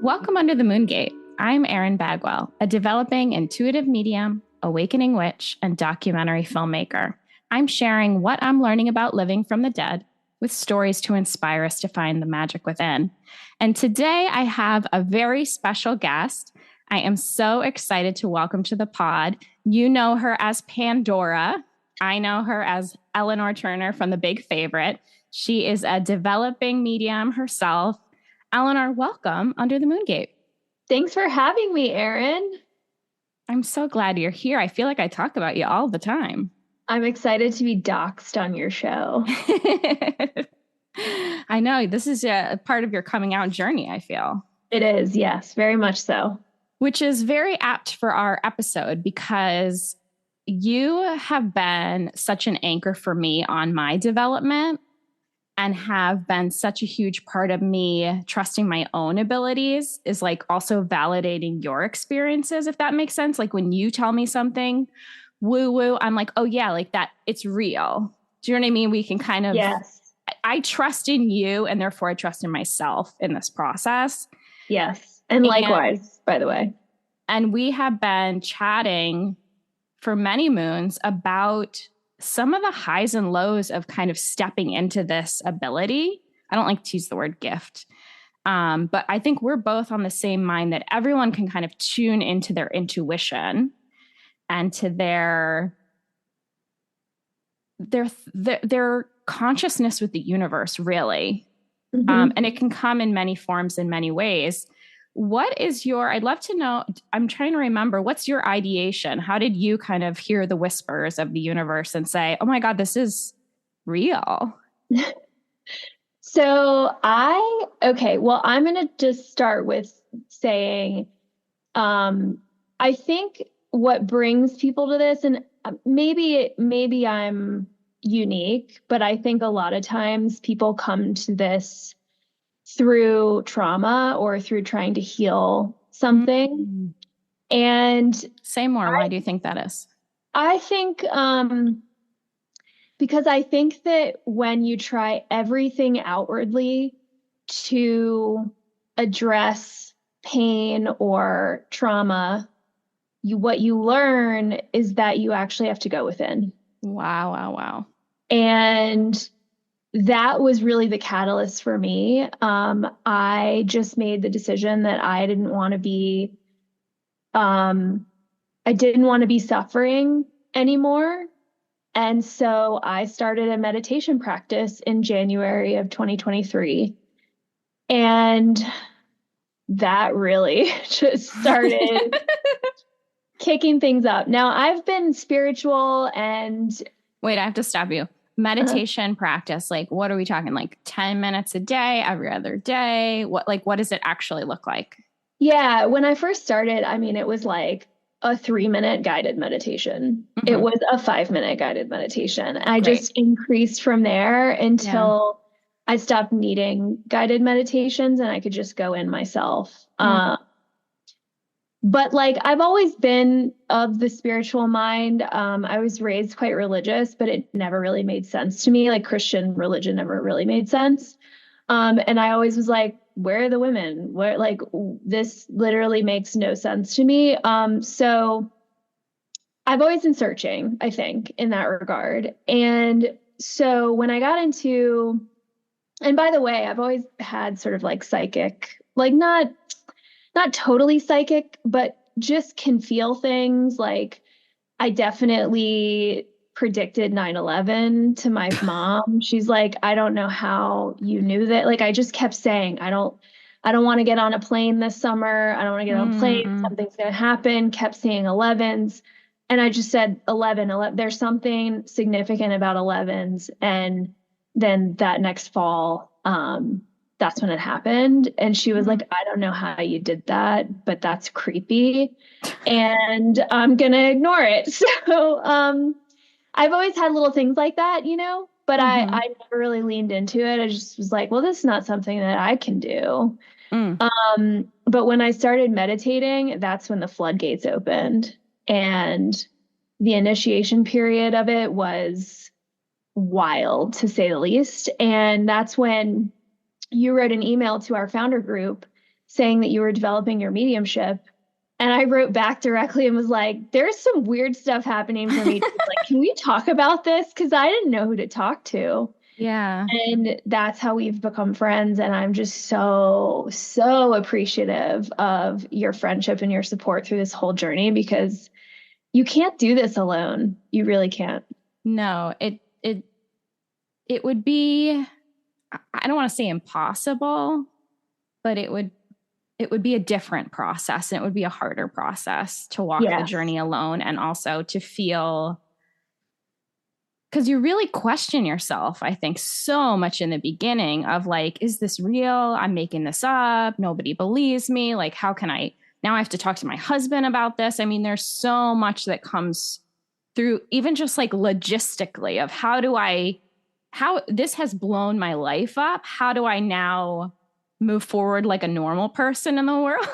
Welcome under the Moongate. I'm Erin Bagwell, a developing intuitive medium, awakening witch, and documentary filmmaker. I'm sharing what I'm learning about living from the dead with stories to inspire us to find the magic within. And today I have a very special guest. I am so excited to welcome to the pod. You know her as Pandora. I know her as Eleanor Turner from The Big Favorite. She is a developing medium herself. Eleanor, welcome under the Moongate. Thanks for having me, Erin. I'm so glad you're here. I feel like I talk about you all the time. I'm excited to be doxxed on your show. I know. This is a part of your coming out journey, I feel. It is, yes, very much so. Which is very apt for our episode because you have been such an anchor for me on my development and have been such a huge part of me trusting my own abilities is like also validating your experiences, if that makes sense. Like when you tell me something woo woo, I'm like, oh yeah, like that, it's real. Do you know what I mean? We can kind of, yes. I trust in you and therefore I trust in myself in this process. Yes. And likewise, by the way. And we have been chatting for many moons about some of the highs and lows of kind of stepping into this ability. I don't like to use the word gift, but I think we're both on the same mind that everyone can kind of tune into their intuition and to their consciousness with the universe, really. Mm-hmm. And it can come in many forms in many ways. What is I'd love to know, I'm trying to remember, what's your ideation? How did you kind of hear the whispers of the universe and say, oh my God, this is real? I'm going to just start with saying, I think what brings people to this, and maybe I'm unique, but I think a lot of times people come to this through trauma or through trying to heal something. Mm-hmm. And say more. Why do you think that is? I think because I think that when you try everything outwardly to address pain or trauma, what you learn is that you actually have to go within. Wow. And that was really the catalyst for me. I just made the decision that I didn't want to be suffering anymore. And so I started a meditation practice in January of 2023. And that really just started kicking things up. Now I've been spiritual and... Wait, I have to stop you. Meditation practice, like what are we talking, like 10 minutes a day, every other day? What does it actually look like? Yeah, when I first started, I mean, it was like a 3-minute guided meditation. Mm-hmm. It was a 5-minute guided meditation. I just increased from there until I stopped needing guided meditations and I could just go in myself. Mm-hmm. But like, I've always been of the spiritual mind. I was raised quite religious, but it never really made sense to me. Like Christian religion never really made sense. And I always was like, where are the women? Where, like, this literally makes no sense to me. So I've always been searching, I think, in that regard. And so when I got into, and by the way, I've always had sort of like psychic, like not totally psychic, but just can feel things. Like I definitely predicted 9/11 to my mom. She's like, I don't know how you knew that. Like, I just kept saying, I don't want to get on a plane this summer. I don't want to get on a plane. Something's going to happen. Kept saying 11s. And I just said 11. There's something significant about 11s. And then that next fall, that's when it happened. And she was like, I don't know how you did that, but that's creepy. And I'm going to ignore it. So I've always had little things like that, you know, but I never really leaned into it. I just was like, well, this is not something that I can do. But when I started meditating, that's when the floodgates opened. And the initiation period of it was wild, to say the least. And that's when you wrote an email to our founder group saying that you were developing your mediumship. And I wrote back directly and was like, there's some weird stuff happening for me. Like, can we talk about this? Because I didn't know who to talk to. Yeah. And that's how we've become friends. And I'm just so, so appreciative of your friendship and your support through this whole journey, because you can't do this alone. You really can't. No, it would be, I don't want to say impossible, but it would be a different process, and it would be a harder process to walk the journey alone, and also to feel, because you really question yourself, I think, so much in the beginning of like, is this real? I'm making this up. Nobody believes me. Like, how can now I have to talk to my husband about this. I mean, there's so much that comes through, even just like logistically, of how this has blown my life up. How do I now move forward like a normal person in the world?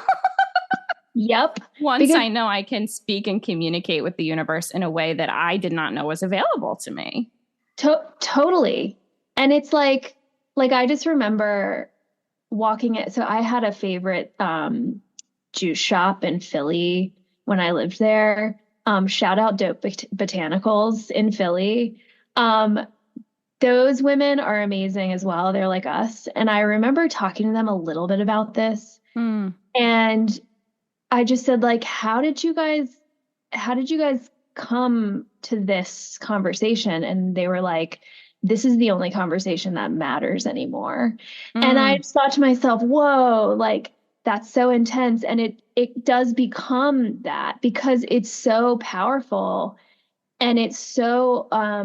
Yep. Once I know I can speak and communicate with the universe in a way that I did not know was available to me. Totally. And it's like I just remember walking it. So I had a favorite juice shop in Philly when I lived there. Shout out Dope Botanicals in Philly. Those women are amazing as well. They're like us. And I remember talking to them a little bit about this. And I just said, like, how did you guys come to this conversation? And they were like, this is the only conversation that matters anymore. And I just thought to myself, whoa, like, that's so intense. And it does become that, because it's so powerful. And it's so, I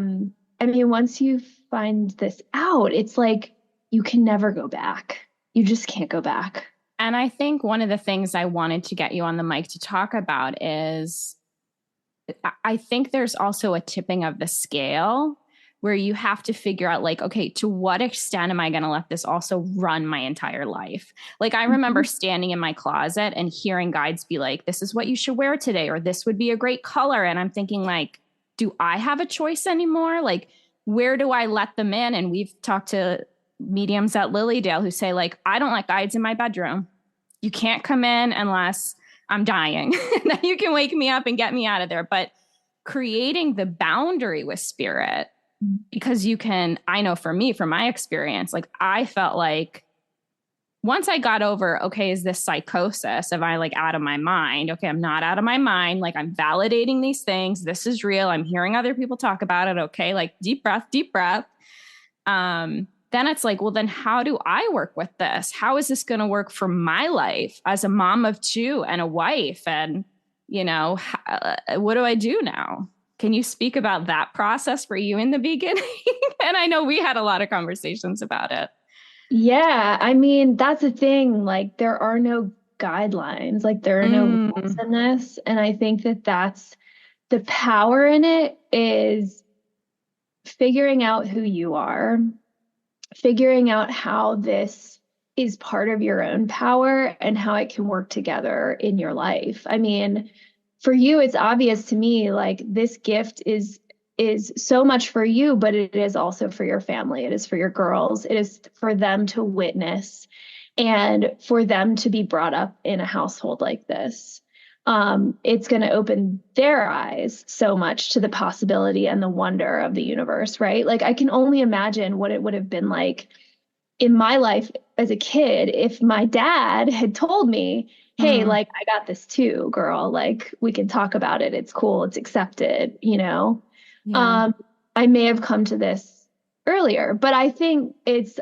mean, once you find this out, it's like, you can never go back. You just can't go back. And I think one of the things I wanted to get you on the mic to talk about is, I think there's also a tipping of the scale where you have to figure out, like, okay, to what extent am I going to let this also run my entire life? Like, I remember standing in my closet and hearing guides be like, this is what you should wear today, or this would be a great color. And I'm thinking, like, do I have a choice anymore? Like, where do I let them in? And we've talked to mediums at Lilydale who say, like, I don't let guides in my bedroom. You can't come in unless I'm dying. Then you can wake me up and get me out of there. But creating the boundary with spirit, because you can, I know for me, from my experience, like, I felt like once I got over, okay, is this psychosis? Am I like out of my mind? Okay, I'm not out of my mind. Like, I'm validating these things. This is real. I'm hearing other people talk about it. Okay, like, deep breath, deep breath. Then it's like, well, then how do I work with this? How is this going to work for my life as a mom of two and a wife? And, you know, what do I do now? Can you speak about that process for you in the beginning? And I know we had a lot of conversations about it. Yeah, I mean, that's the thing. Like, there are no guidelines, like, there are no rules in this. And I think that that's the power in it, is figuring out who you are, figuring out how this is part of your own power and how it can work together in your life. I mean, for you, it's obvious to me, like, this gift is so much for you, but it is also for your family. It is for your girls. It is for them to witness and for them to be brought up in a household like this. It's going to open their eyes so much to the possibility and the wonder of the universe, right? Like, I can only imagine what it would have been like in my life as a kid if my dad had told me, hey, like, I got this too, girl. Like, we can talk about it. It's cool. It's accepted, you know? Yeah. I may have come to this earlier, but I think it's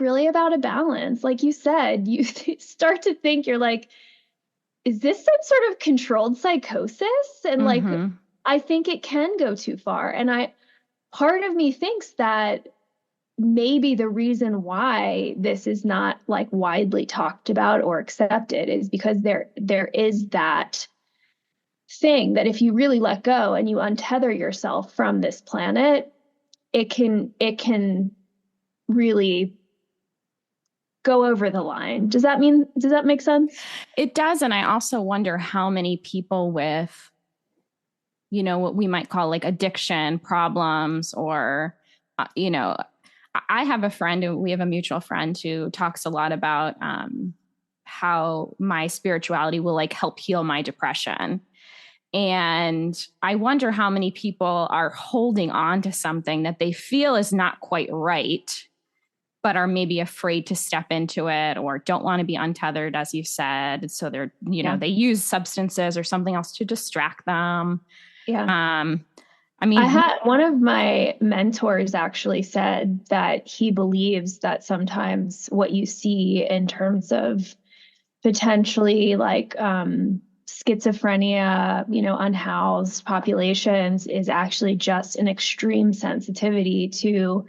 really about a balance. Like you said, you start to think, you're like, is this some sort of controlled psychosis? And like, I think it can go too far. And part of me thinks that maybe the reason why this is not like widely talked about or accepted is because there is that thing that if you really let go and you untether yourself from this planet, it can really go over the line. Does that make sense? It does. And I also wonder how many people with, you know, what we might call like addiction problems, or, you know, I have a friend, and we have a mutual friend who talks a lot about how my spirituality will like help heal my depression. And I wonder how many people are holding on to something that they feel is not quite right, but are maybe afraid to step into it or don't want to be untethered, as you said. So they're, they use substances or something else to distract them. Yeah. I mean, one of my mentors actually said that he believes that sometimes what you see in terms of potentially like schizophrenia, unhoused populations is actually just an extreme sensitivity to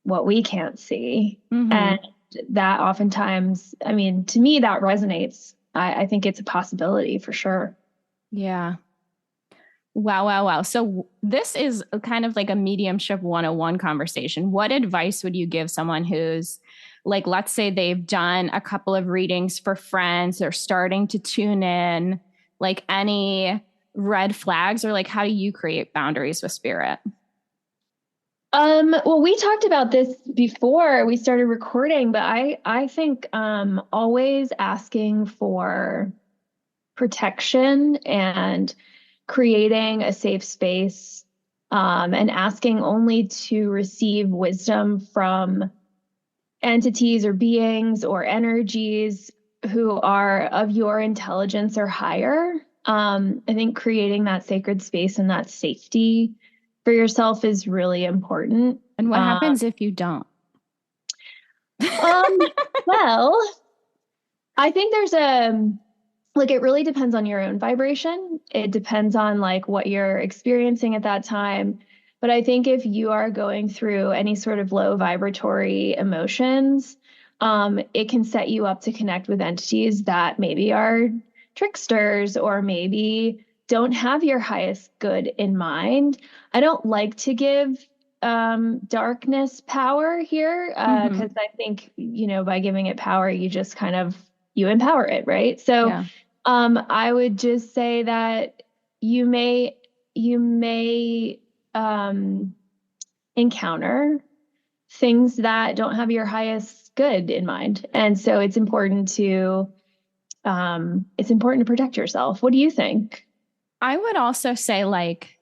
what we can't see. Mm-hmm. And that oftentimes, I mean, to me, that resonates. I think it's a possibility for sure. Yeah. Wow. So this is kind of like a mediumship 101 conversation. What advice would you give someone who's like, let's say they've done a couple of readings for friends, they're starting to tune in, like any red flags, or like, how do you create boundaries with spirit? Well, we talked about this before we started recording, but I think always asking for protection and creating a safe space, and asking only to receive wisdom from entities or beings or energies who are of your intelligence or higher. I think creating that sacred space and that safety for yourself is really important. And what happens if you don't? Well, I think there's it really depends on your own vibration. It depends on like what you're experiencing at that time. But I think if you are going through any sort of low vibratory emotions, it can set you up to connect with entities that maybe are tricksters or maybe don't have your highest good in mind. I don't like to give darkness power here, because I think, by giving it power, you just kind of, you empower it, right? So I would just say that you may encounter things that don't have your highest good in mind. And so it's important to protect yourself. What do you think? I would also say, like,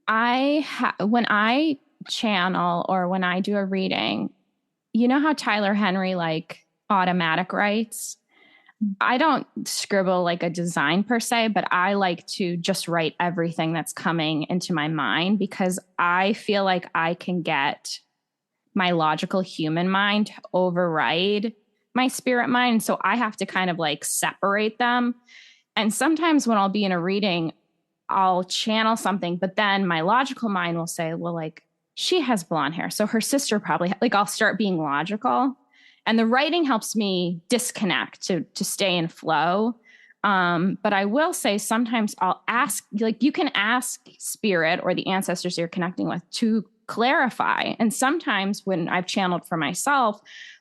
when I channel or when I do a reading, you know how Tyler Henry like automatic writes? I don't scribble like a design per se, but I like to just write everything that's coming into my mind, because I feel like I can get my logical human mind to override my spirit mind. So I have to kind of like separate them. And sometimes when I'll be in a reading, I'll channel something, but then my logical mind will say, well, like, she has blonde hair, so her sister probably, like, I'll start being logical. And the writing helps me disconnect to stay in flow. But I will say sometimes I'll ask, like, you can ask spirit or the ancestors you're connecting with to clarify. And sometimes when I've channeled for myself,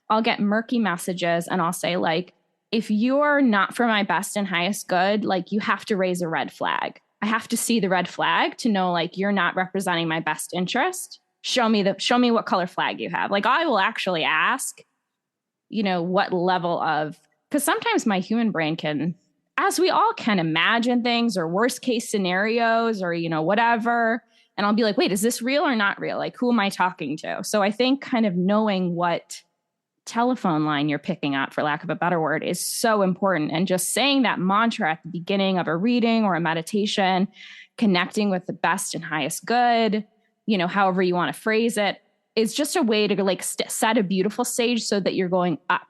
I'll get murky messages and I'll say, like, if you're not for my best and highest good, like, you have to raise a red flag. I have to see the red flag to know, like, you're not representing my best interest. Show me what color flag you have. Like, I will actually ask, what level of, because sometimes my human brain can, as we all can, imagine things or worst case scenarios or, whatever. And I'll be like, wait, is this real or not real? Like, who am I talking to? So I think kind of knowing what telephone line you're picking up, for lack of a better word, is so important. And just saying that mantra at the beginning of a reading or a meditation, connecting with the best and highest good, however you want to phrase it, is just a way to like set a beautiful stage so that you're going up.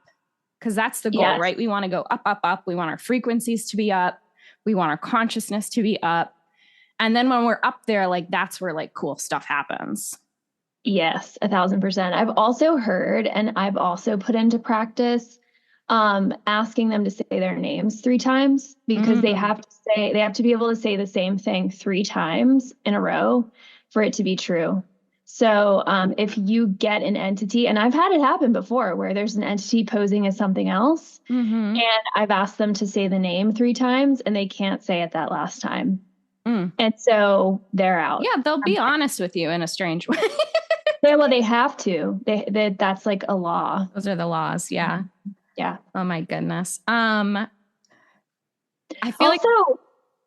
Because that's the goal, yes. Right? We want to go up, up, up. We want our frequencies to be up. We want our consciousness to be up. And then when we're up there, like, that's where like cool stuff happens. Yes, 1,000%. I've also heard, and I've also put into practice, asking them to say their names 3 times, because they have to be able to say the same thing 3 times in a row for it to be true. So if you get an entity, and I've had it happen before where there's an entity posing as something else, and I've asked them to say the name 3 times and they can't say it that last time. And so they're out. Yeah, they'll be honest with you in a strange way. Yeah, well, they have to. That's like a law. Those are the laws. Yeah. Yeah. Oh my goodness. I feel like, Also,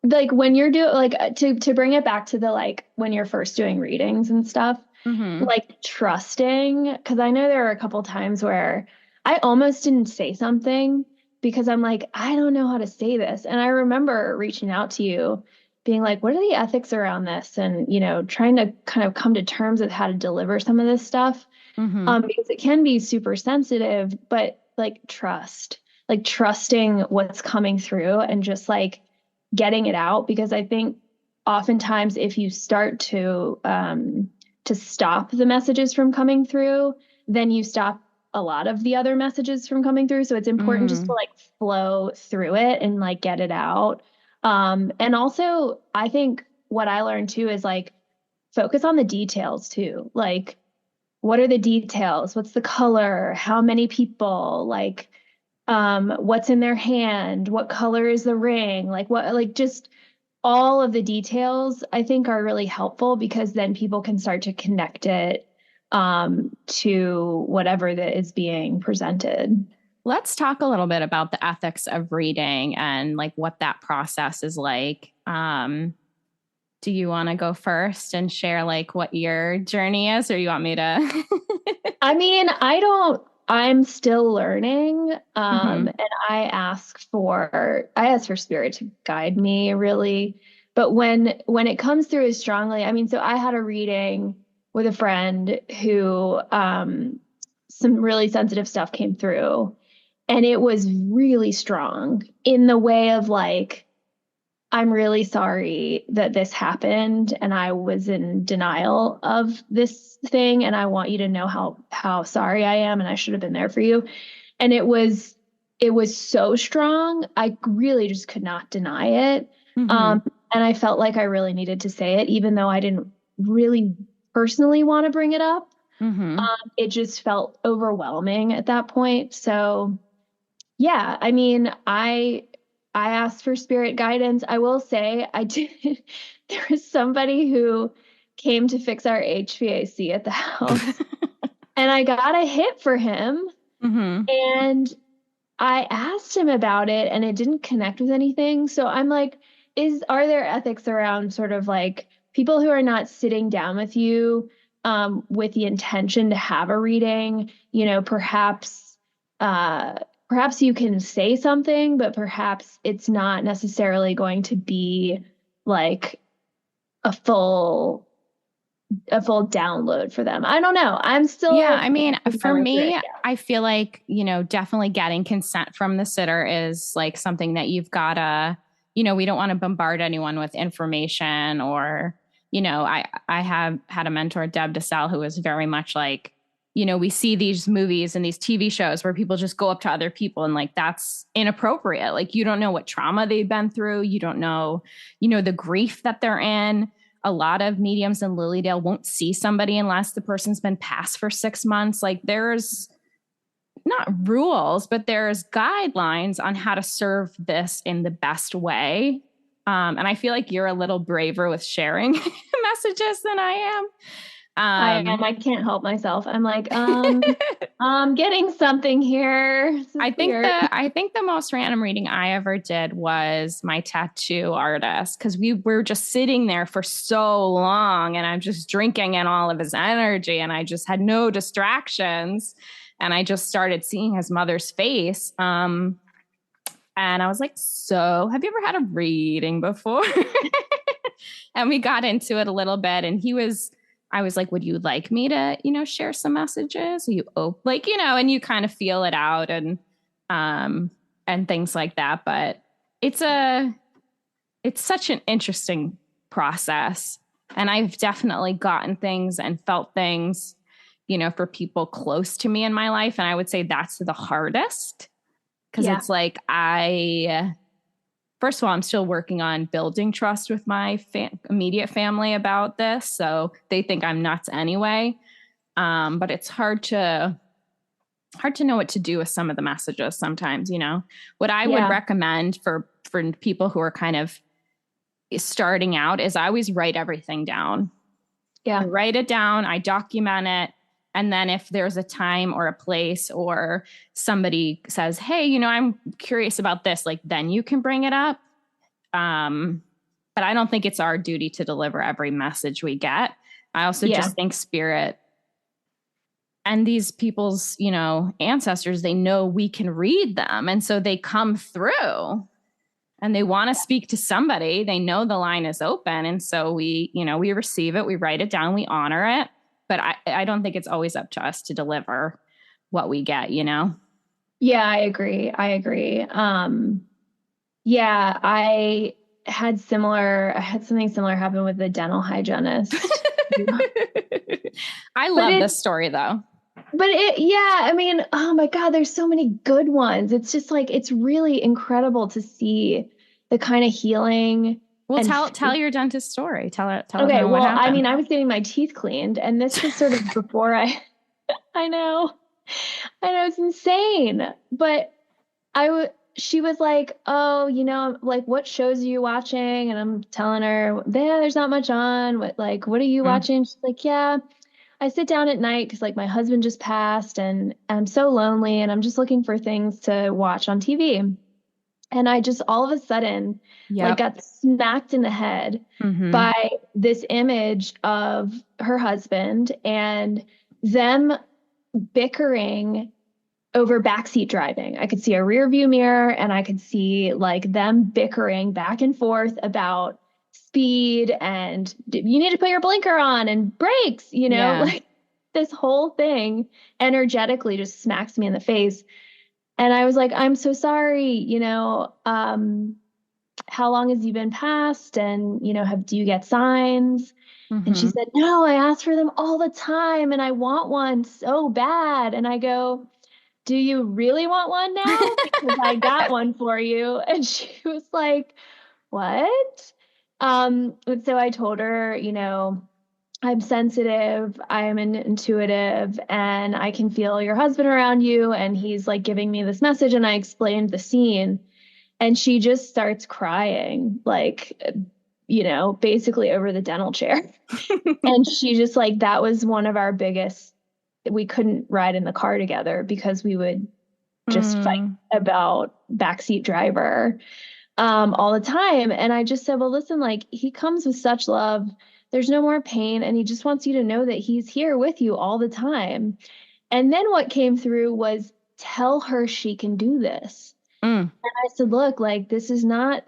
like when you're doing like to bring it back to the like when you're first doing readings and stuff, mhm. like trusting, because I know there are a couple times where I almost didn't say something because I'm like, I don't know how to say this. And I remember reaching out to you, being like, what are the ethics around this? And, trying to kind of come to terms with how to deliver some of this stuff. Mhm. Because it can be super sensitive, but like trusting what's coming through and just like getting it out. Because I think oftentimes if you start to stop the messages from coming through, then you stop a lot of the other messages from coming through. So it's important just to Mm. like flow through it and like get it out. And also I think what I learned too is like focus on the details too. Like, what are the details? What's the color? How many people? Like, what's in their hand? What color is the ring? Like, what, like, just all of the details I think are really helpful because then people can start to connect it to whatever that is being presented. Let's talk a little bit about the ethics of reading and like what that process is like. Do you want to go first and share like what your journey is, or you want me to? I mean, I'm still learning. Mm-hmm. And I ask for spirit to guide me really. But when it comes through as strongly, I mean, so I had a reading with a friend who some really sensitive stuff came through, and it was really strong in the way of like, I'm really sorry that this happened and I was in denial of this thing and I want you to know how sorry I am and I should have been there for you. And it was so strong. I really just could not deny it. Mm-hmm. Um and I felt like I really needed to say it even though I didn't really personally want to bring it up. Mm-hmm. It just felt overwhelming at that point. So yeah, I mean, I asked for spirit guidance. I will say I did there was somebody who came to fix our HVAC at the house and I got a hit for him Mm-hmm. and I asked him about it and it didn't connect with anything. So I'm like, are there ethics around sort of like people who are not sitting down with you with the intention to have a reading, uh perhaps you can say something, but perhaps it's not necessarily going to be like a full a full download for them. I don't know. I'm Yeah, still I mean, working my for way through it. me, I feel like, definitely getting consent from the sitter is like something that you've got to, we don't want to bombard anyone with information or, I have had a mentor, Deb DeSalle, who was very much like, we see these movies and these TV shows where people just go up to other people and like that's inappropriate. Like you don't know what trauma they've been through. You don't know, the grief that they're in. A lot of mediums in Lilydale won't see somebody unless the person's been passed for 6 months. Like there's not rules, but there's guidelines on how to serve this in the best way. And I feel like you're a little braver with sharing messages than I am. I am. I can't help myself. I'm like, I'm getting something here. This is weird. I think the most random reading I ever did was my tattoo artist because we were just sitting there for so long and I'm just drinking in all of his energy and I just had no distractions and I just started seeing his mother's face. And I was like, "So, have you ever had a reading before?" And we got into it a little bit and I was like, would you like me to, share some messages? Are you like, and you kind of feel it out and things like that. But it's such an interesting process. And I've definitely gotten things and felt things, for people close to me in my life. And I would say that's the hardest because Yeah. it's like first of all, I'm still working on building trust with my immediate family about this. So they think I'm nuts anyway. But it's hard to know what to do with some of the messages sometimes, What I would Yeah. recommend for people who are kind of starting out is I always write everything down. Yeah. I write it down, I document it. And then if there's a time or a place or somebody says, hey, I'm curious about this, like then you can bring it up. But I don't think it's our duty to deliver every message we get. I also just think spirit and these people's, ancestors, they know we can read them. And so they come through and they want to speak to somebody. They know the line is open. And so we receive it, we write it down, we honor it. But I don't think it's always up to us to deliver what we get, Yeah, I agree. Yeah, I had something similar happen with the dental hygienist. I love this story though. But I mean, oh my God, there's so many good ones. It's just like, it's really incredible to see the kind of healing. Well, tell your dentist story. Tell okay, well, what happened. I mean, I was getting my teeth cleaned, and this was sort of before I know, it's insane. But she was like, oh, like, what shows are you watching? And I'm telling her, there's not much on. What are you watching? She's like, yeah, I sit down at night because like my husband just passed and I'm so lonely and I'm just looking for things to watch on TV. And I just all of a sudden like got smacked in the head by this image of her husband and them bickering over backseat driving. I could see a rear view mirror and I could see like them bickering back and forth about speed and you need to put your blinker on and brakes, like this whole thing energetically just smacks me in the face. And I was like, I'm so sorry, how long has you been passed? And, do you get signs? And she said, no, I ask for them all the time and I want one so bad. And I go, do you really want one now? Because I got one for you. And she was like, what? And so I told her, I'm sensitive, I'm intuitive, and I can feel your husband around you. And he's like giving me this message. And I explained the scene. And she just starts crying, like, basically over the dental chair. And she just like, that was one of our biggest, we couldn't ride in the car together because we would just fight about backseat driver all the time. And I just said, well, listen, like he comes with such love. There's no more pain. And he just wants you to know that he's here with you all the time. And then what came through was tell her she can do this. And I said, look, like this is not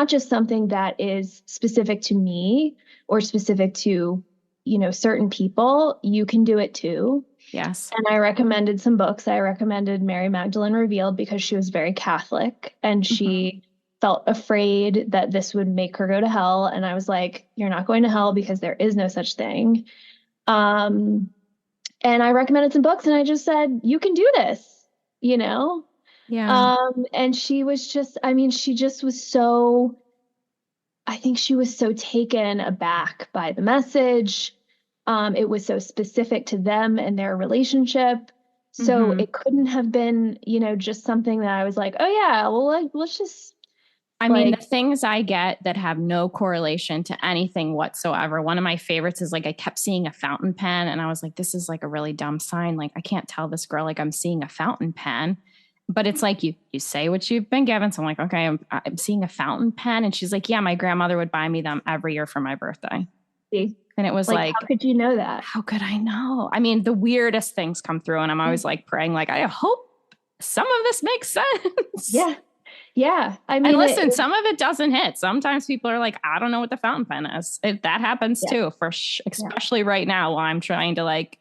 just something that is specific to me or specific to, certain people. You can do it too. Yes. And I recommended some books. I recommended Mary Magdalene Revealed because she was very Catholic and she felt afraid that this would make her go to hell. And I was like, you're not going to hell because there is no such thing. And I recommended some books and I just said, you can do this. Yeah. And she was just, I mean, I think she was so taken aback by the message. It was so specific to them and their relationship. So it couldn't have been, just something that I was like, oh yeah, well, let's just. I mean, the things I get that have no correlation to anything whatsoever. One of my favorites is like, I kept seeing a fountain pen and I was like, this is like a really dumb sign. Like, I can't tell this girl, like I'm seeing a fountain pen, but it's like, you say what you've been given. So I'm like, okay, I'm seeing a fountain pen. And she's like, yeah, my grandmother would buy me them every year for my birthday. See? And it was like, how could you know that? How could I know? I mean, the weirdest things come through and I'm always like praying, like, I hope some of this makes sense. Yeah. Yeah. I mean, and listen, some of it doesn't hit. Sometimes people are like, I don't know what the fountain pen is. That happens too, especially right now while I'm trying to like,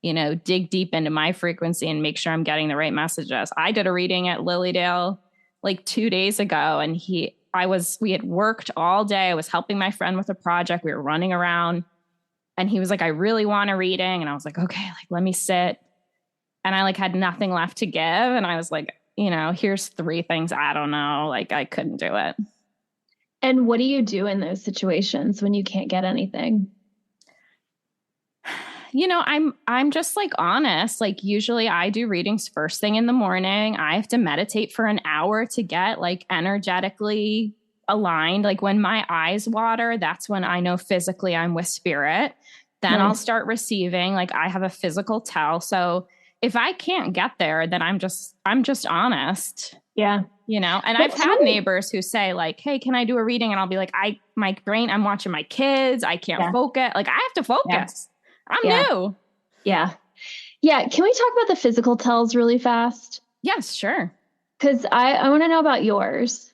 dig deep into my frequency and make sure I'm getting the right messages. I did a reading at Lilydale like 2 days ago and we had worked all day. I was helping my friend with a project. We were running around and he was like, I really want a reading. And I was like, okay, like, let me sit. And I like had nothing left to give. And I was like, here's 3 things. I don't know. Like I couldn't do it. And what do you do in those situations when you can't get anything? I'm just like honest. Like usually I do readings first thing in the morning. I have to meditate for an hour to get like energetically aligned. Like when my eyes water, that's when I know physically I'm with spirit. Then I'll start receiving, like I have a physical tell. So if I can't get there, then I'm just honest. Yeah. You know, and I've had neighbors who say like, hey, can I do a reading? And I'll be like, my brain, I'm watching my kids. I can't focus. Like I have to focus. I'm new. Yeah. Yeah. Can we talk about the physical tells really fast? Yes, sure. Because I want to know about yours.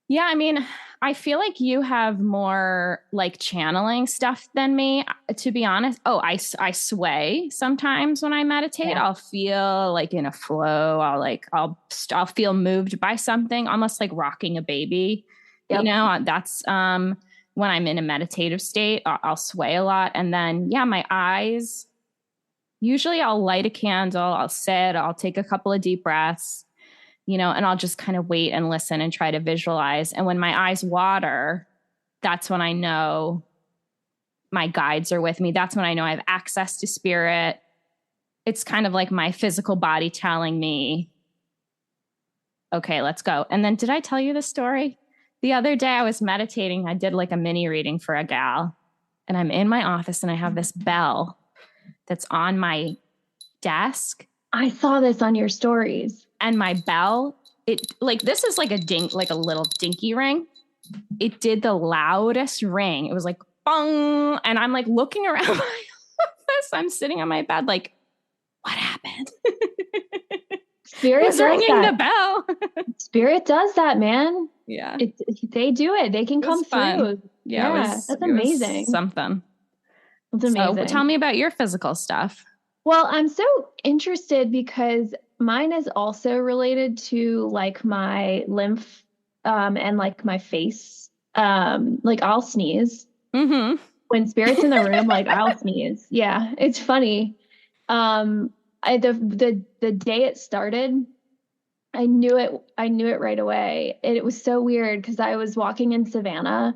Yeah, I mean, I feel like you have more like channeling stuff than me, to be honest. Oh, I sway sometimes when I meditate. Yeah. I'll feel like in a flow. I'll feel moved by something, almost like rocking a baby. Yep. You know, that's when I'm in a meditative state, I'll sway a lot. And then, yeah, my eyes, usually I'll light a candle, I'll sit, I'll take a couple of deep breaths, you know, and I'll just kind of wait and listen and try to visualize. And when my eyes water, that's when I know my guides are with me. That's when I know I have access to spirit. It's kind of like my physical body telling me, okay, let's go. And then did I tell you the story? The other day I was meditating. I did like a mini reading for a gal, and I'm in my office and I have this bell that's on my desk. I saw this on your stories. And my bell, it like, this is like a dink, like a little dinky ring. It did the loudest ring. It was like, bong. And I'm like looking around my office. I'm sitting on my bed, like, what happened? Spirit was ringing the bell. Spirit does that, man. Yeah. They do it. They can come through. Yeah. That's amazing. Something. That's amazing. So tell me about your physical stuff. Well, I'm so interested because mine is also related to like my lymph and like my face. Like I'll sneeze. Mm-hmm. When spirit's in the room, like I'll sneeze. Yeah, it's funny. The day it started, I knew it right away. And it was so weird because I was walking in Savannah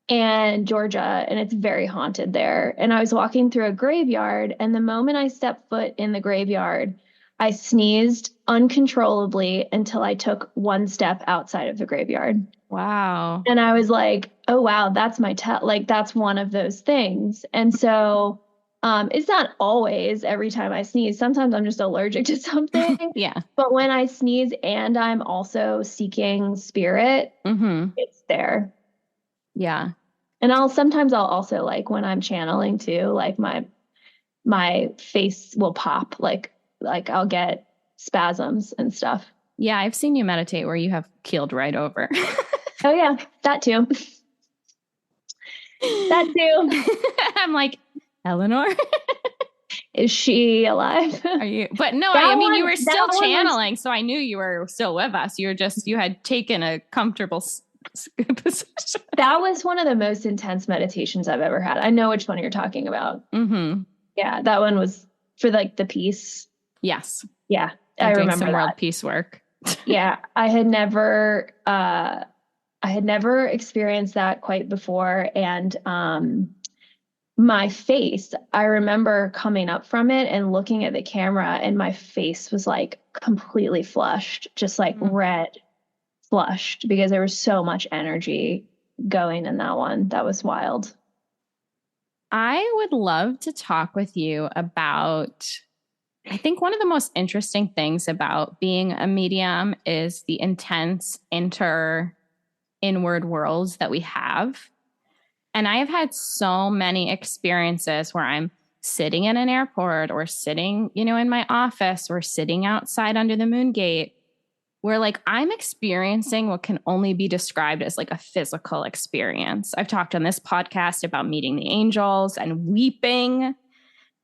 and Georgia, and it's very haunted there. And I was walking through a graveyard, and the moment I stepped foot in the graveyard, I sneezed uncontrollably until I took one step outside of the graveyard. Wow. And I was like, oh, wow, that's like, that's one of those things. And so it's not always every time I sneeze. Sometimes I'm just allergic to something. Yeah. But when I sneeze and I'm also seeking spirit, it's there. Yeah. And sometimes I'll also like when I'm channeling too, like my face will pop, like I'll get spasms and stuff. Yeah, I've seen you meditate where you have keeled right over. Oh yeah, that too. That too. I'm like, Eleanor, is she alive? Are you? But no, you were still channeling, so I knew you were still with us. You had taken a comfortable position. That was one of the most intense meditations I've ever had. I know which one you're talking about. Mm-hmm. Yeah, that one was for like the peace. Yes. Yeah, I remember some world peace work. Yeah, I had never experienced that quite before, and my face, I remember coming up from it and looking at the camera, and my face was like completely flushed, just like red flushed, because there was so much energy going in that one. That was wild. I would love to talk with you about, I think one of the most interesting things about being a medium is the intense inward worlds that we have. And I have had so many experiences where I'm sitting in an airport or sitting, in my office or sitting outside under the moon gate, where like I'm experiencing what can only be described as like a physical experience. I've talked on this podcast about meeting the angels and weeping.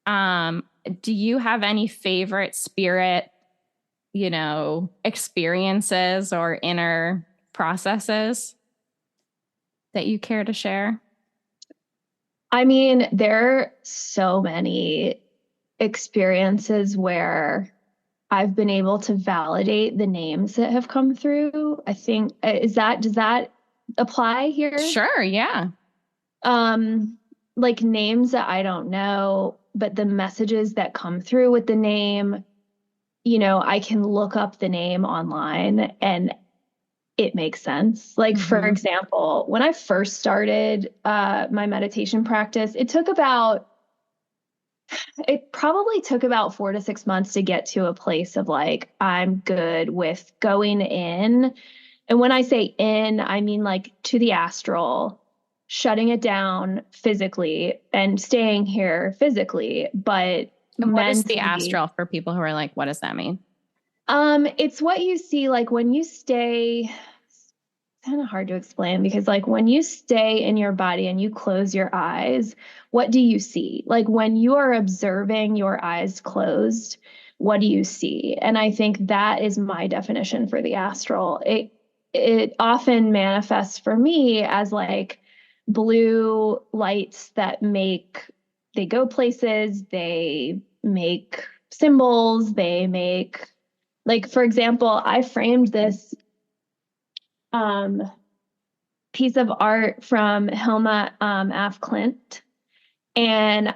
Do you have any favorite spirit, experiences or inner processes that you care to share? I mean, there are so many experiences where I've been able to validate the names that have come through. I think, does that apply here? Sure. Yeah. Like names that I don't know, but the messages that come through with the name, I can look up the name online, and it makes sense. Like, for example, when I first started my meditation practice, it probably took about 4 to 6 months to get to a place of like, I'm good with going in. And when I say in, I mean like to the astral, shutting it down physically and staying here physically, but and what is the astral for people who are like, what does that mean? It's what you see, like when you stay, it's kind of hard to explain because like when you stay in your body and you close your eyes, what do you see? Like when you are observing your eyes closed, what do you see? And I think that is my definition for the astral. It often manifests for me as like blue lights that they go places, they make symbols, they make, like, for example, I framed this um, piece of art from Hilma Af Klint. And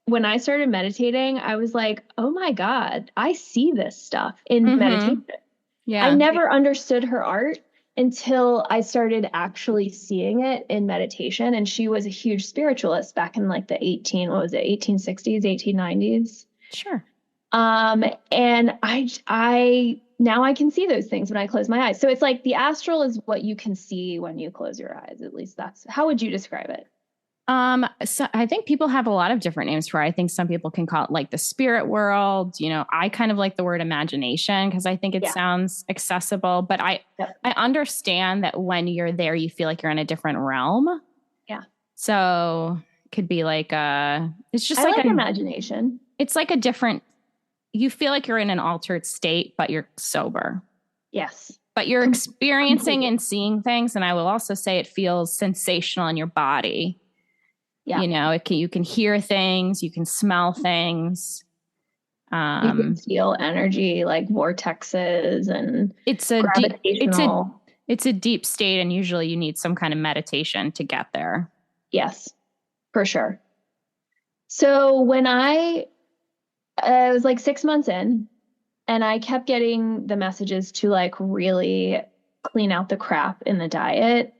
when I started meditating, I was like, oh my God, I see this stuff in meditation. Yeah. I never understood her art until I started actually seeing it in meditation. And she was a huge spiritualist back in like the 1860s, 1890s. Sure. And I now I can see those things when I close my eyes. So it's like the astral is what you can see when you close your eyes. At least how would you describe it? So I think people have a lot of different names for it. I think some people can call it like the spirit world. You know, I kind of like the word imagination because I think it sounds accessible, but I understand that when you're there, you feel like you're in a different realm. Yeah. So it could be like it's just I like imagination. It's like a different, you feel like you're in an altered state, but you're sober. Yes. But you're experiencing and seeing things. And I will also say it feels sensational in your body. Yeah. You know, you can hear things, you can smell things. You can feel energy like vortexes and it's a deep state. And usually you need some kind of meditation to get there. Yes, for sure. So when I was like 6 months in and I kept getting the messages to like really clean out the crap in the diet.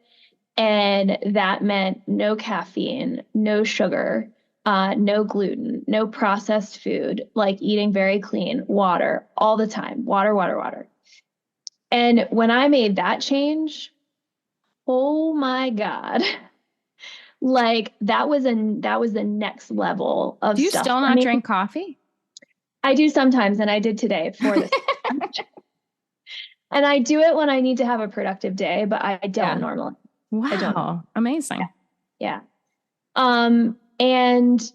And that meant no caffeine, no sugar, no gluten, no processed food, like eating very clean, water all the time, water, water, water. And when I made that change, oh my God. Like that was the next level of stuff. Do you still not drink coffee? I do sometimes, and I did today for this. And I do it when I need to have a productive day, but I don't normally. Wow. Amazing. Yeah. And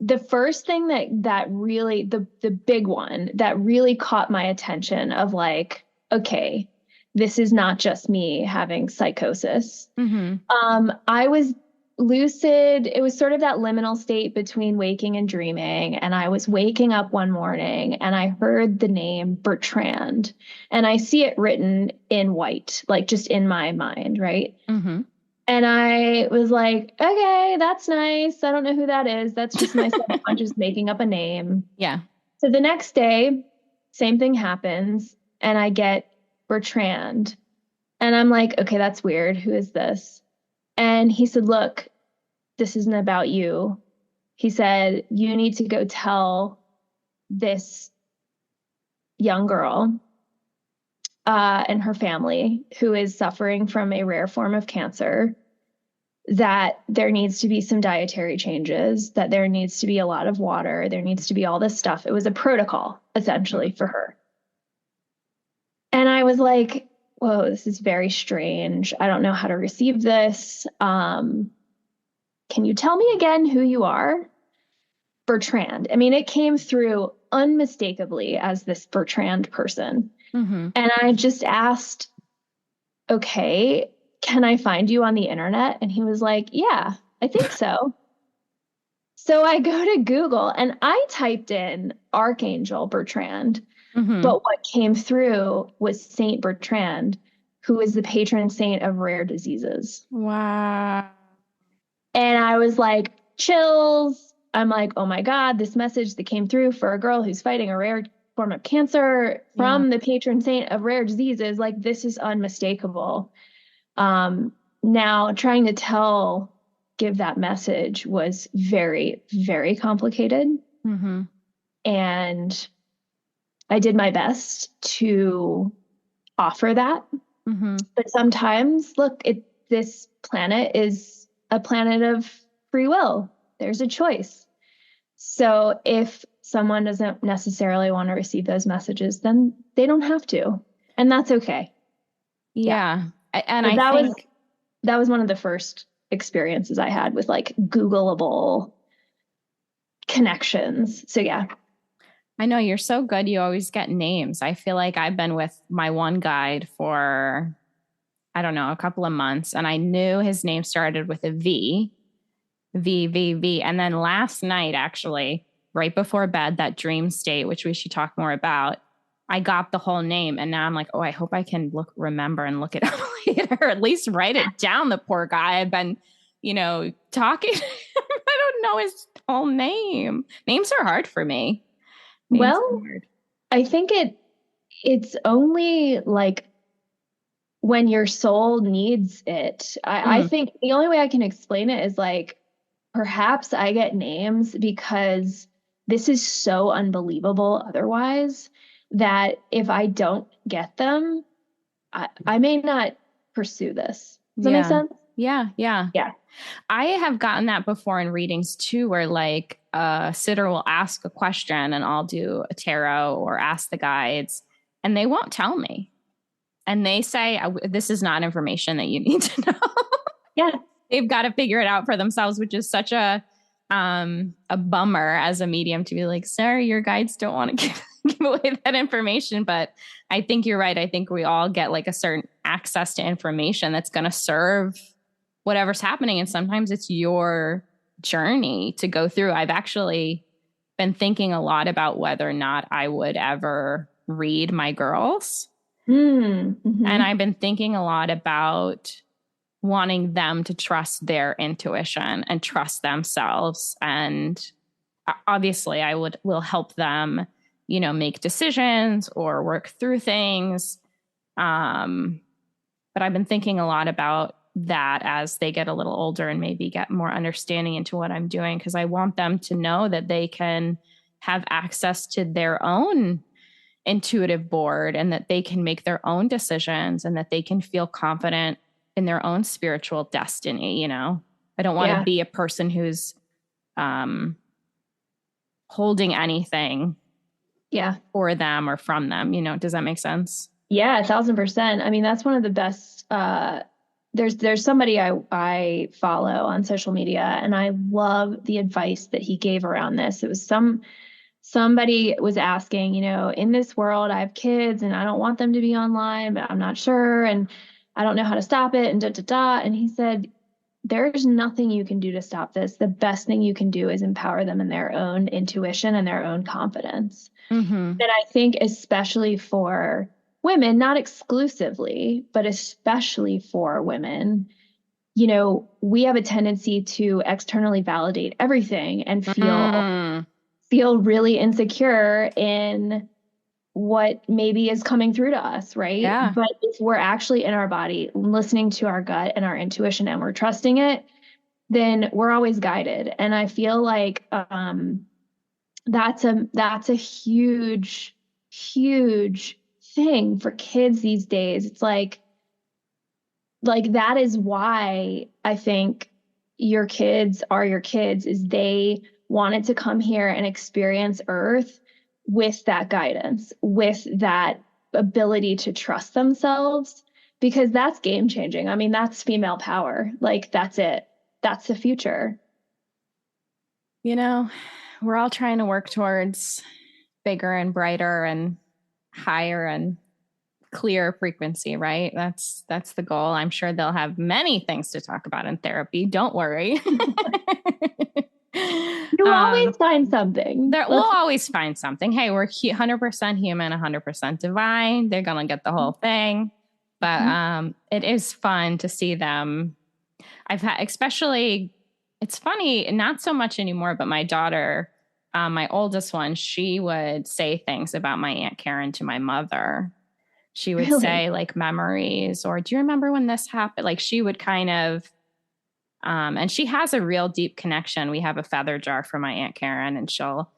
the first thing that really, the big one that really caught my attention of like, okay, this is not just me having psychosis. I was lucid. It was sort of that liminal state between waking and dreaming. And I was waking up one morning and I heard the name Bertrand, and I see it written in white, like just in my mind. Right. And I was like, okay, that's nice. I don't know who that is. That's just my subconscious making up a name. Yeah. So the next day, same thing happens. And I get Bertrand. And I'm like, okay, that's weird. Who is this? And he said, look, this isn't about you. He said, you need to go tell this young girl and her family who is suffering from a rare form of cancer that there needs to be some dietary changes, that there needs to be a lot of water, there needs to be all this stuff. It was a protocol, essentially, for her. And I was like, whoa, this is very strange. I don't know how to receive this. Can you tell me again who you are? Bertrand. I mean, it came through unmistakably as this Bertrand person. And I just asked, okay, can I find you on the internet? And he was like, yeah, I think so. So I go to Google and I typed in Archangel Bertrand. But what came through was Saint Bertrand, who is the patron saint of rare diseases. Wow. And I was like, chills. I'm like, oh my God, this message that came through for a girl who's fighting a rare form of cancer, from the patron saint of rare diseases. Like, this is unmistakable. Now trying to give that message was very, very complicated. Mm-hmm. And I did my best to offer that. Mm-hmm. But sometimes, look, this planet is a planet of free will. There's a choice. So if someone doesn't necessarily want to receive those messages, then they don't have to. And that's okay. Yeah. And so that was one of the first experiences I had with like Googleable connections. So yeah. I know, you're so good. You always get names. I feel like I've been with my one guide for, I don't know, a couple of months, and I knew his name started with a V. And then last night, actually, right before bed, that dream state, which we should talk more about, I got the whole name. And now I'm like, oh, I hope I can remember and look it up later, or at least write it down. The poor guy. I've been, talking. I don't know his whole name. Names are hard for me. Well, I think it's only like when your soul needs it. I think the only way I can explain it is like, perhaps I get names because this is so unbelievable otherwise, that if I don't get them, I may not pursue this. Does that make sense? Yeah. I have gotten that before in readings too, where like a sitter will ask a question and I'll do a tarot or ask the guides, and they won't tell me. And they say, this is not information that you need to know. Yeah. They've got to figure it out for themselves, which is such a bummer as a medium to be like, sorry, your guides don't want to give away that information. But I think you're right. I think we all get like a certain access to information that's going to serve whatever's happening. And sometimes it's your journey to go through. I've actually been thinking a lot about whether or not I would ever read my girls. Mm-hmm. And I've been thinking a lot about wanting them to trust their intuition and trust themselves. And obviously I will help them, make decisions or work through things. But I've been thinking a lot about that as they get a little older and maybe get more understanding into what I'm doing, because I want them to know that they can have access to their own intuitive board and that they can make their own decisions and that they can feel confident in their own spiritual destiny. I don't want to be a person who's holding anything for them or from them. Does that make sense? Yeah, 1,000%. I mean, that's one of the best. There's somebody I follow on social media, and I love the advice that he gave around this. It was somebody was asking, in this world, I have kids and I don't want them to be online, but I'm not sure. And I don't know how to stop it, and And he said, there's nothing you can do to stop this. The best thing you can do is empower them in their own intuition and their own confidence. Mm-hmm. And I think especially for women, not exclusively, but especially for women, we have a tendency to externally validate everything and feel really insecure in what maybe is coming through to us, right? Yeah. But if we're actually in our body, listening to our gut and our intuition, and we're trusting it, then we're always guided. And I feel like that's a huge, huge thing for kids these days. It's like that is why I think your kids are your kids, is they wanted to come here and experience Earth with that guidance, with that ability to trust themselves, because that's game changing. I mean, that's female power. Like, that's it. That's the future. We're all trying to work towards bigger and brighter and higher and clear frequency, right? That's the goal. I'm sure they'll have many things to talk about in therapy. Don't worry. You'll always find something. We'll always find something. Hey, we're 100% human, 100% divine. They're going to get the whole thing. But it is fun to see them. I've had, especially, it's funny, not so much anymore, but my daughter my oldest one, she would say things about my Aunt Karen to my mother. She would say like memories, or do you remember when this happened? Like she would kind of, and she has a real deep connection. We have a feather jar for my Aunt Karen, and she'll,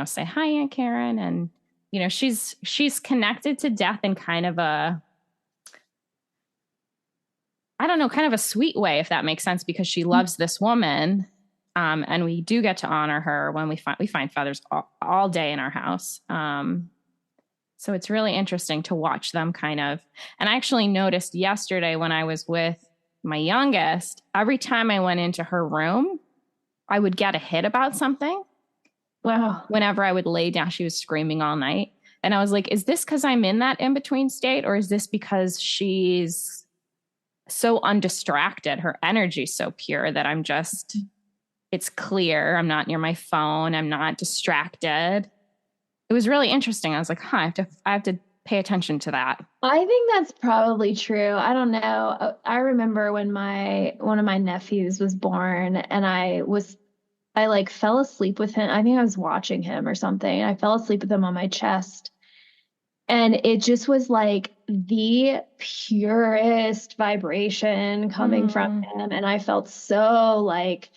say, hi, Aunt Karen. And, she's connected to death in kind of a, I don't know, kind of a sweet way, if that makes sense, because she loves this woman. And we do get to honor her when we find feathers all day in our house. So it's really interesting to watch them kind of, and I actually noticed yesterday when I was with my youngest, every time I went into her room, I would get a hit about something. Wow. Whenever I would lay down, she was screaming all night. And I was like, is this because I'm in that in-between state, or is this because she's so undistracted? Her energy's so pure that it's clear. I'm not near my phone. I'm not distracted. It was really interesting. I was like, I have to pay attention to that. I think that's probably true. I don't know. I remember when one of my nephews was born, and I like fell asleep with him. I think I was watching him or something. I fell asleep with him on my chest. And it just was like the purest vibration coming from him. And I felt so like,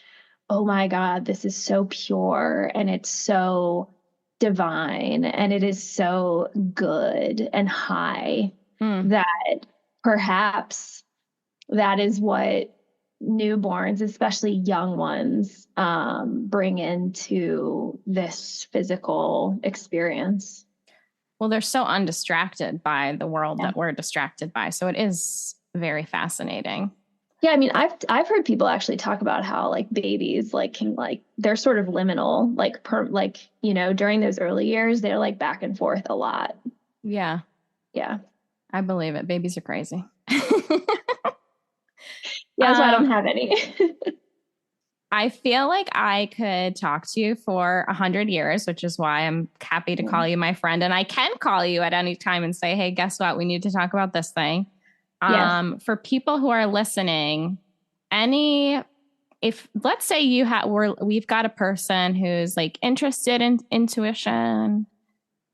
oh my God, this is so pure, and it's so divine, and it is so good and high that perhaps that is what newborns, especially young ones, bring into this physical experience. Well, they're so undistracted by the world that we're distracted by. So it is very fascinating. Yeah, I mean, I've heard people actually talk about how like babies can they're sort of liminal, during those early years, they're like back and forth a lot. Yeah. Yeah. I believe it. Babies are crazy. Yeah, so I don't have any. I feel like I could talk to you for 100 years, which is why I'm happy to call you my friend. And I can call you at any time and say, hey, guess what? We need to talk about this thing. Yes. For people who are listening, if let's say we've got a person who's like interested in intuition,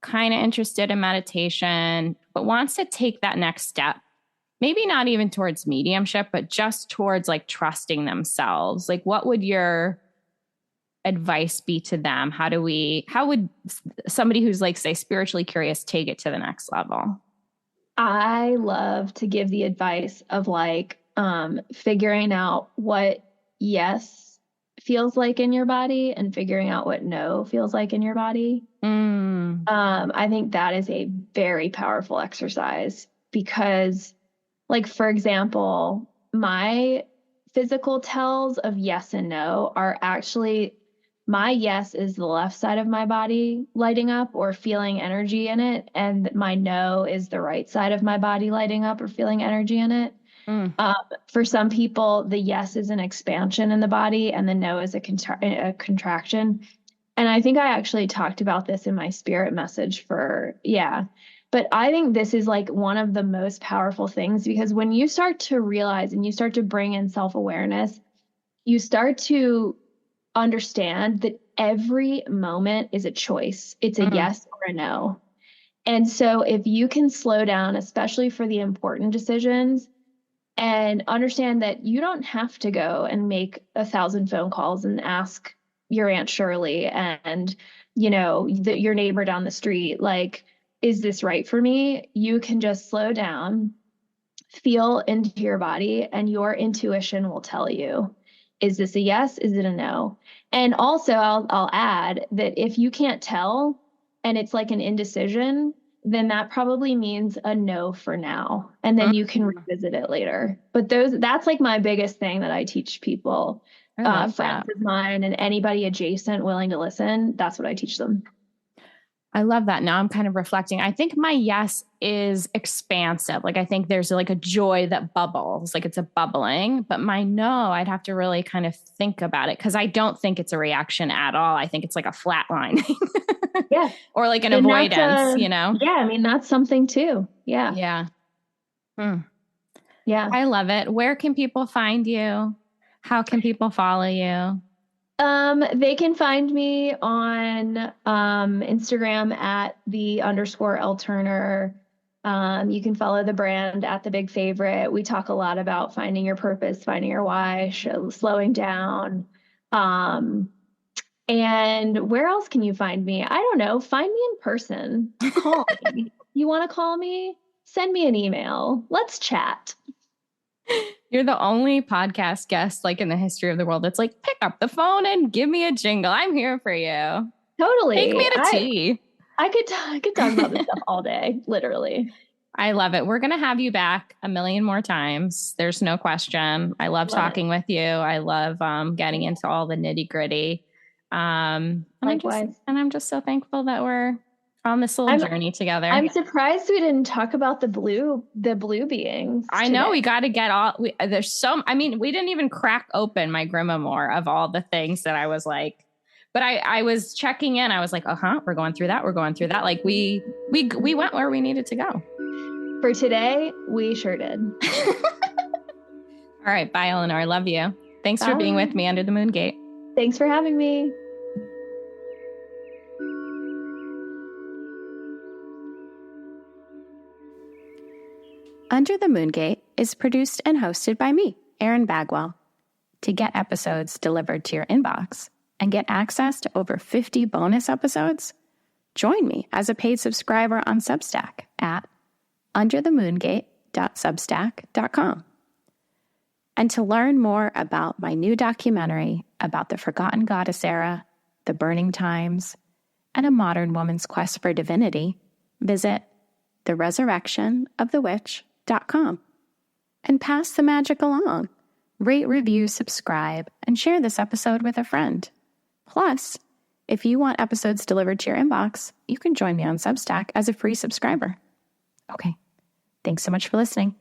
kind of interested in meditation, but wants to take that next step, maybe not even towards mediumship, but just towards like trusting themselves. Like, what would your advice be to them? How would somebody who's like, say, spiritually curious take it to the next level? I love to give the advice of figuring out what yes feels like in your body and figuring out what no feels like in your body. I think that is a very powerful exercise because, like, for example, my physical tells of yes and no are actually, my yes is the left side of my body lighting up or feeling energy in it. And my no is the right side of my body lighting up or feeling energy in it. For some people, the yes is an expansion in the body and the no is a contraction. And I think I actually talked about this in my spirit message but I think this is like one of the most powerful things, because when you start to realize and you start to bring in self-awareness, you start to understand that every moment is a choice. It's a yes or a no. And so if you can slow down, especially for the important decisions, and understand that you don't have to go and make 1,000 phone calls and ask your Aunt Shirley and, your neighbor down the street, like, is this right for me? You can just slow down, feel into your body, and your intuition will tell you, is this a yes? Is it a no? And also I'll add that if you can't tell and it's like an indecision, then that probably means a no for now. And then you can revisit it later. But that's like my biggest thing that I teach people, friends of mine and anybody adjacent willing to listen. That's what I teach them. I love that. Now I'm kind of reflecting. I think my yes is expansive. Like, I think there's like a joy that bubbles, like it's a bubbling, but my no, I'd have to really kind of think about it, because I don't think it's a reaction at all. I think it's like a flat line. Yeah. Or like an avoidance, Yeah. I mean, that's something too. Yeah. Yeah. Yeah. I love it. Where can people find you? How can people follow you? They can find me on Instagram at _Eleanor Turner. You can follow the brand at The Big Favorite. We talk a lot about finding your purpose, finding your why, slowing down. And where else can you find me? I don't know. Find me in person. Call me. You want to call me? Send me an email. Let's chat. You're the only podcast guest like in the history of the world that's like, pick up the phone and give me a jingle. I'm here for you. Totally. Take me to tea. I could talk about this stuff all day, literally. I love it. We're going to have you back a million more times. There's no question. I love talking with you. I love getting into all the nitty gritty. Likewise. I'm just so thankful that we're on this little journey together. I'm surprised we didn't talk about the blue beings. I know we got to get all. We didn't even crack open my grimoire of all the things that I was like. But I was checking in. I was like, we're going through that. We're going through that. Like we went where we needed to go. For today, we sure did. All right. Bye, Eleanor. I love you. Thanks for being with me under the moon gate. Thanks for having me. Under the Moon Gate is produced and hosted by me, Erin Bagwell. To get episodes delivered to your inbox and get access to over 50 bonus episodes, join me as a paid subscriber on Substack at underthemoongate.substack.com. And to learn more about my new documentary about the forgotten goddess era, the burning times, and a modern woman's quest for divinity, visit theresurrectionofthewitch.com. And pass the magic along. Rate, review, subscribe, and share this episode with a friend. Plus, if you want episodes delivered to your inbox, you can join me on Substack as a free subscriber. Okay, thanks so much for listening.